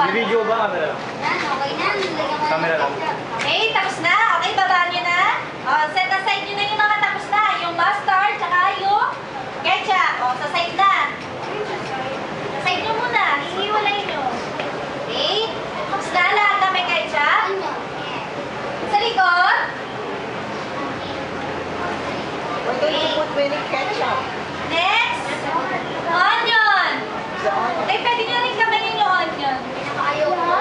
Video ba? Camera lang. Okay na. Camera lang. Okay, tapos na. Okay, baba nyo na. Set aside nyo na yung mga tapos na. Yung mustard, tsaka yung ketchup. Sa side na. Sa side nyo muna. Hihiwalay nyo. Okay? Tapos na lahat na may ketchup. Sa likod. We're going to put many ketchup. Next. Onion. The onion. Okay, pwede nyo rin kamayin yung onion. Ayaw mo?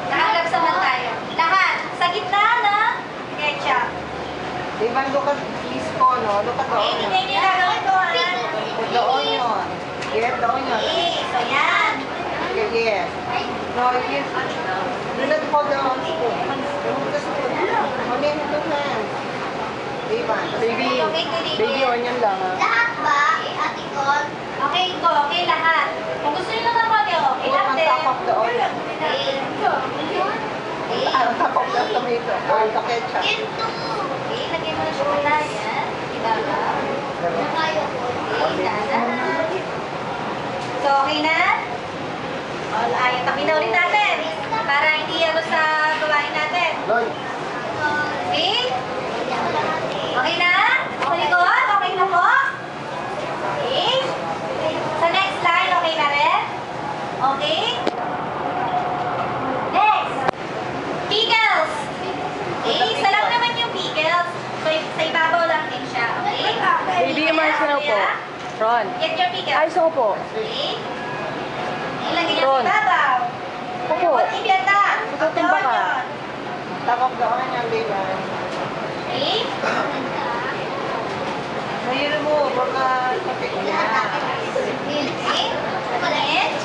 Nakagrab naman tayo. Lahat. Sa gitna na ketchup. Ivan, look at this corner. Look at the Okay, onion. tingnan nyo gagawin ko, ha? Put the onion. Get the onion. Okay, so yan. Okay, yes. No, yes. Do not hold the spoon. Remove the spoon. Only in two hands. Ivan. Okay, Baby onion lang, ha? Lahat ba, Ate Col? Okay, go. Okay, lahat. Kung gusto nyo naman mag-o, okay Put lang on din. top of the onion. On top of the tomato. Or the ketchup. Okay, lagay mo na siya muna. Yan. Ibabaw. Okay, dahan. So, okay na? Ayun, taminaw rin natin. Para hindi ano sa gawain natin. Lloyd. Okay? Okay na? Sa likod? Okay na po? Okay? Sa next line, okay na rin? Okay? Next! Pickles! Okay, isa lang naman yung pickles. So, sa ibabaw lang din siya. Okay? Baby, immerse na po. Ron. Get your pickles. Ay, so po. Okay? Ilagay niya sa Ron. ibabaw. Opo. Ibyan na. Tutumba ka. Top of the onion, Ivan. Okay? May remove. Baka kapit niya. Okay? Next.